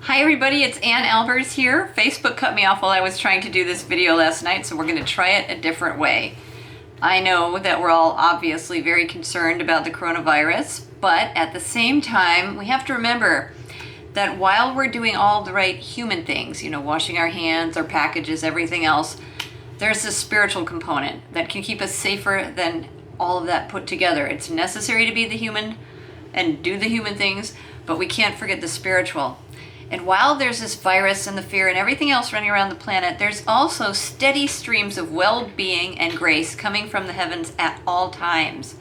Hi everybody, it's Ann Albers here. Facebook cut me off while I was trying to do this video last night, so we're going to try it a different way. I know that we're all obviously very concerned about the coronavirus, but at the same time, we have to remember that while we're doing all the right human things, washing our hands, our packages, everything else, there's a spiritual component that can keep us safer than all of that put together. It's necessary to be the human and do the human things, but we can't forget the spiritual. And while there's this virus and the fear and everything else running around the planet, there's also steady streams of well-being and grace coming from the heavens at all times.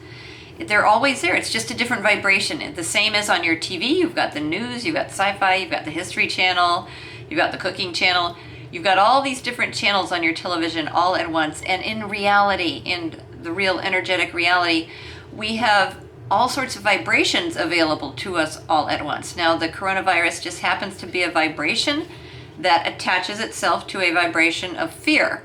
They're always there. It's just a different vibration. The same as on your TV. You've got the news, you've got sci-fi, you've got the History Channel, you've got the Cooking Channel. You've got all these different channels on your television all at once. And in reality, in the real energetic reality, we have all sorts of vibrations available to us all at once. Now, the coronavirus just happens to be a vibration that attaches itself to a vibration of fear.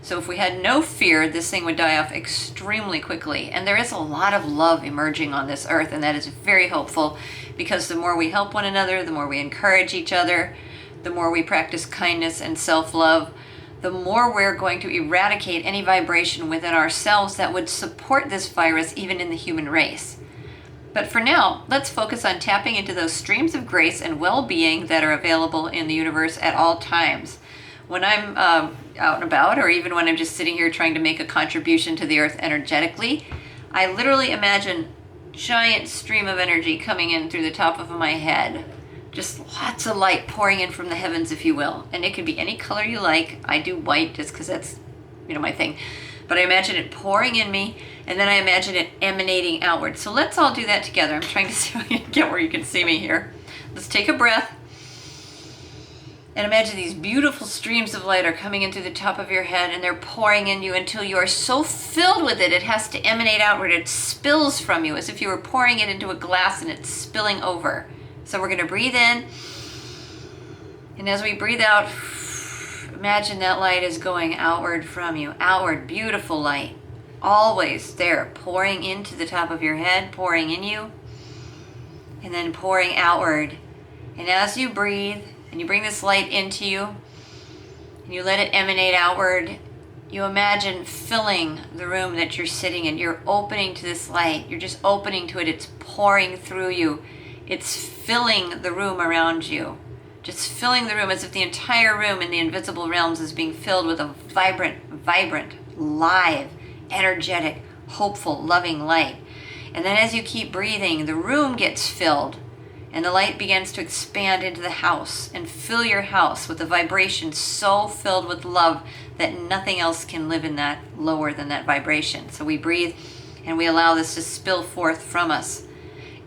So if we had no fear, this thing would die off extremely quickly. And there is a lot of love emerging on this earth, and that is very hopeful, because the more we help one another, the more we encourage each other, the more we practice kindness and self-love, the more we're going to eradicate any vibration within ourselves that would support this virus even in the human race. But for now, let's focus on tapping into those streams of grace and well-being that are available in the universe at all times. When I'm out and about, or even when I'm just sitting here trying to make a contribution to the earth energetically, I literally imagine a giant stream of energy coming in through the top of my head. Just lots of light pouring in from the heavens, if you will. And it can be any color you like. I do white just because that's, my thing. But I imagine it pouring in me, and then I imagine it emanating outward. So let's all do that together. I'm trying to see if I can get where you can see me here. Let's take a breath. And imagine these beautiful streams of light are coming in through the top of your head, and they're pouring in you until you are so filled with it, it has to emanate outward. It spills from you as if you were pouring it into a glass and it's spilling over. So we're going to breathe in. And as we breathe out, imagine that light is going outward from you. Outward, beautiful light. Always there, pouring into the top of your head, pouring in you, and then pouring outward. And as you breathe, and you bring this light into you, and you let it emanate outward, you imagine filling the room that you're sitting in. You're opening to this light. You're just opening to it. It's pouring through you. It's filling the room around you. Just filling the room as if the entire room in the invisible realms is being filled with a vibrant, live, energetic, hopeful, loving light. And then as you keep breathing, the room gets filled, and the light begins to expand into the house and fill your house with a vibration so filled with love that nothing else can live in that lower than that vibration. So we breathe and we allow this to spill forth from us.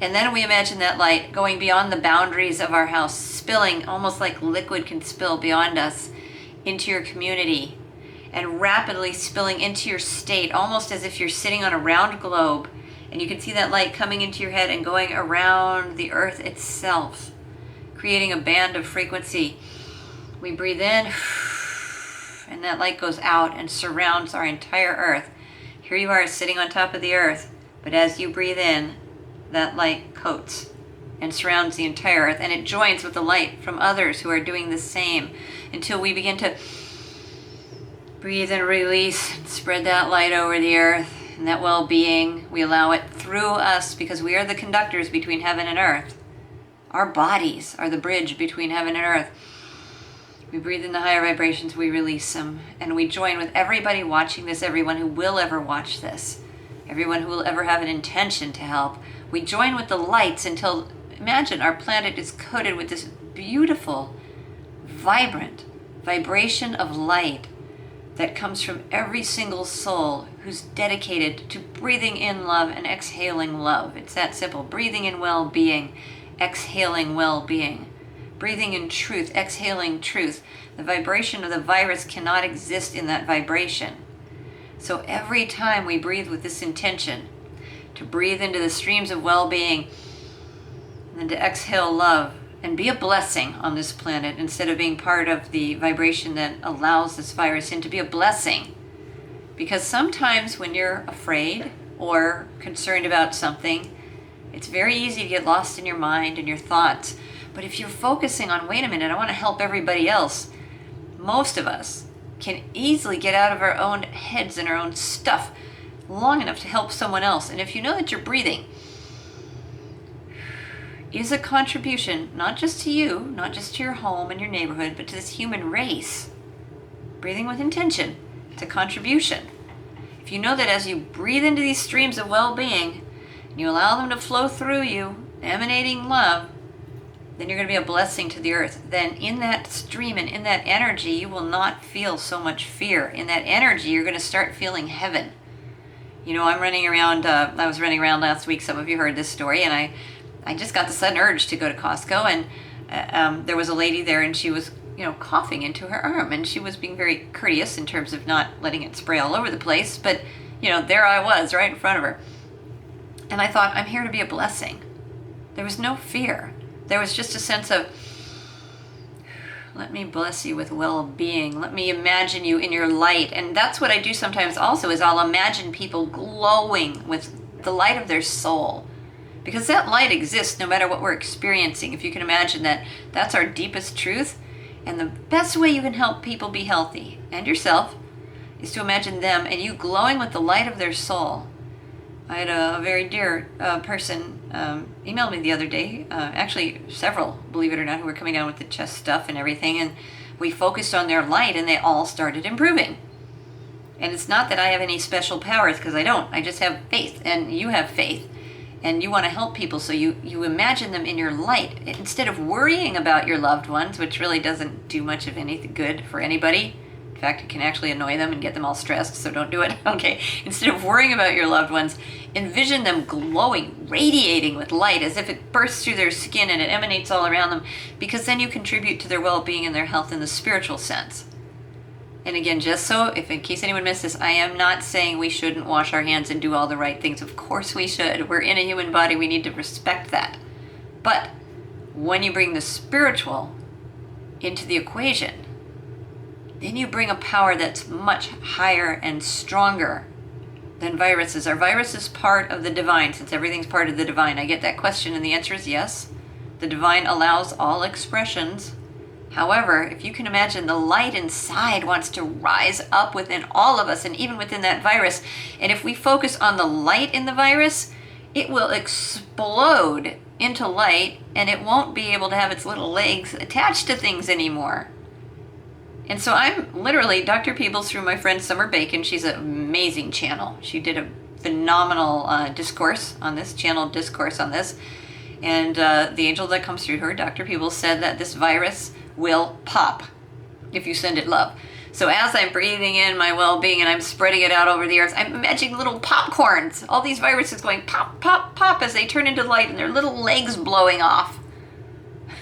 And then we imagine that light going beyond the boundaries of our house, spilling almost like liquid can spill beyond us into your community, and rapidly spilling into your state, almost as if you're sitting on a round globe, and you can see that light coming into your head and going around the earth itself, creating a band of frequency. We breathe in, and that light goes out and surrounds our entire earth. Here you are sitting on top of the earth, but as you breathe in, that light coats and surrounds the entire earth, and it joins with the light from others who are doing the same until we begin to breathe and release and spread that light over the earth and that well-being. We allow it through us because we are the conductors between heaven and earth. Our bodies are the bridge between heaven and earth. We breathe in the higher vibrations, we release them, and we join with everybody watching this, everyone who will ever watch this, everyone who will ever have an intention to help. We join with the lights until, imagine, our planet is coated with this beautiful, vibrant vibration of light that comes from every single soul who's dedicated to breathing in love and exhaling love. It's that simple. Breathing in well-being, exhaling well-being. Breathing in truth, exhaling truth. The vibration of the virus cannot exist in that vibration. So every time we breathe with this intention, to breathe into the streams of well-being, and then to exhale love, and be a blessing on this planet instead of being part of the vibration that allows this virus in, to be a blessing. Because sometimes when you're afraid or concerned about something, it's very easy to get lost in your mind and your thoughts. But if you're focusing on, wait a minute, I want to help everybody else, most of us can easily get out of our own heads and our own stuff long enough to help someone else. And if you know that your breathing is a contribution, not just to you, not just to your home and your neighborhood, but to this human race, breathing with intention, it's a contribution. If you know that as you breathe into these streams of well-being, and you allow them to flow through you, emanating love, then you're going to be a blessing to the earth. Then in that stream and in that energy, you will not feel so much fear. In that energy, you're going to start feeling heaven. You know, I'm running around, I was running around last week, some of you heard this story, and I just got the sudden urge to go to Costco, and there was a lady there, and she was, coughing into her arm, and she was being very courteous in terms of not letting it spray all over the place, but, there I was right in front of her. And I thought, I'm here to be a blessing. There was no fear. There was just a sense of, let me bless you with well-being. Let me imagine you in your light. And that's what I do sometimes also, is I'll imagine people glowing with the light of their soul. Because that light exists no matter what we're experiencing. If you can imagine that, that's our deepest truth. And the best way you can help people be healthy, and yourself, is to imagine them and you glowing with the light of their soul. I had a very dear person emailed me the other day, actually several, believe it or not, who were coming down with the chest stuff and everything, and we focused on their light and they all started improving. And it's not that I have any special powers, because I don't. I just have faith, and you have faith. And you want to help people, so you imagine them in your light. Instead of worrying about your loved ones, which really doesn't do much of anything good for anybody. In fact, it can actually annoy them and get them all stressed, so don't do it. Okay. Instead of worrying about your loved ones, envision them glowing, radiating with light as if it bursts through their skin and it emanates all around them, because then you contribute to their well-being and their health in the spiritual sense. And again, just so, if in case anyone missed this, I am not saying we shouldn't wash our hands and do all the right things. Of course we should. We're in a human body. We need to respect that. But when you bring the spiritual into the equation, then you bring a power that's much higher and stronger than viruses. Are viruses part of the divine, since everything's part of the divine? I get that question, and the answer is yes. The divine allows all expressions. However, if you can imagine, the light inside wants to rise up within all of us, and even within that virus. And if we focus on the light in the virus, it will explode into light, and it won't be able to have its little legs attached to things anymore. And so I'm literally, Dr. Peebles, through my friend Summer Bacon, she's an amazing channel. She did a phenomenal discourse on this, Channeled Discourse on this. And the angel that comes through her, Dr. Peebles, said that this virus will pop if you send it love. So as I'm breathing in my well-being and I'm spreading it out over the earth, I'm imagining little popcorns, all these viruses going pop, pop, pop as they turn into light, and their little legs blowing off.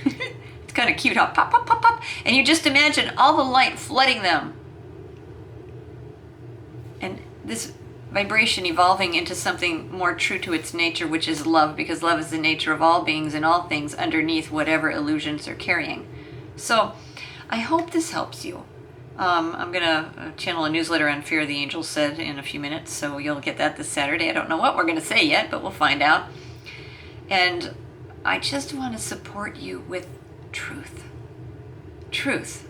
It's kind of cute, huh? Pop, pop, pop, pop. And you just imagine all the light flooding them. And this vibration evolving into something more true to its nature, which is love, because love is the nature of all beings and all things underneath whatever illusions they're carrying. So I hope this helps you. I'm going to channel a newsletter on Fear the Angels Said in a few minutes, so you'll get that this Saturday. I don't know what we're going to say yet, but we'll find out. And I just want to support you with truth. Truth.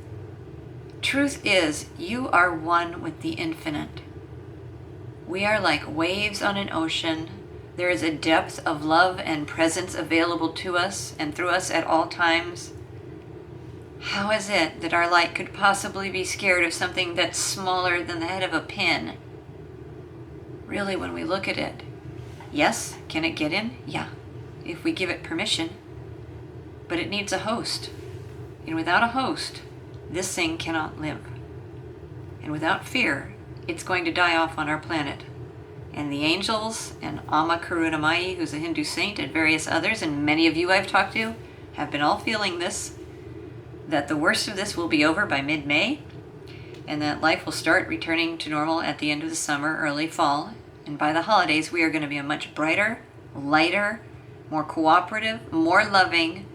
Truth is, you are one with the infinite. We are like waves on an ocean. There is a depth of love and presence available to us and through us at all times. How is it that our light could possibly be scared of something that's smaller than the head of a pin? Really, when we look at it, yes, can it get in? Yeah, if we give it permission. But it needs a host. And without a host, this thing cannot live. And without fear, it's going to die off on our planet. And the angels and Amma Karunamayi, who's a Hindu saint, and various others, and many of you I've talked to, have been all feeling this, that the worst of this will be over by mid-May, and that life will start returning to normal at the end of the summer, early fall. And by the holidays, we are going to be a much brighter, lighter, more cooperative, more loving,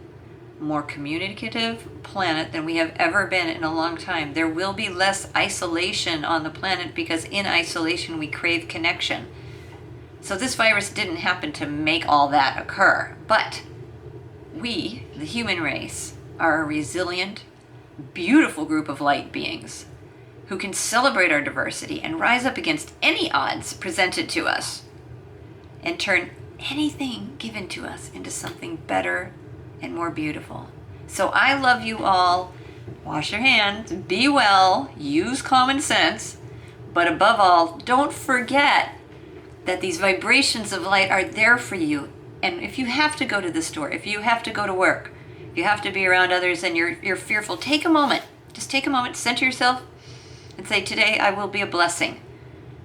more communicative planet than we have ever been in a long time. There will be less isolation on the planet, because in isolation we crave connection. So this virus didn't happen to make all that occur, but we, the human race, are a resilient, beautiful group of light beings who can celebrate our diversity and rise up against any odds presented to us and turn anything given to us into something better and more beautiful. So I love you all. Wash your hands, be well, use common sense, but above all, don't forget that these vibrations of light are there for you. And if you have to go to the store, if you have to go to work, if you have to be around others and you're fearful, take a moment. Just take a moment, center yourself, and say, today I will be a blessing.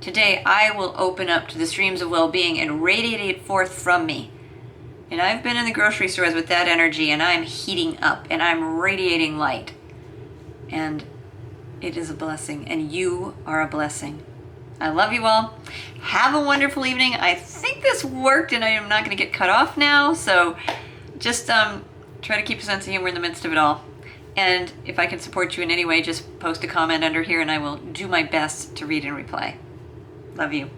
Today I will open up to the streams of well-being and radiate it forth from me. And I've been in the grocery stores with that energy, and I'm heating up, and I'm radiating light. And it is a blessing, and you are a blessing. I love you all. Have a wonderful evening. I think this worked, and I am not going to get cut off now, so just try to keep a sense of humor in the midst of it all. And if I can support you in any way, just post a comment under here, and I will do my best to read and reply. Love you.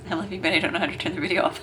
I love you, but I don't know how to turn the video off.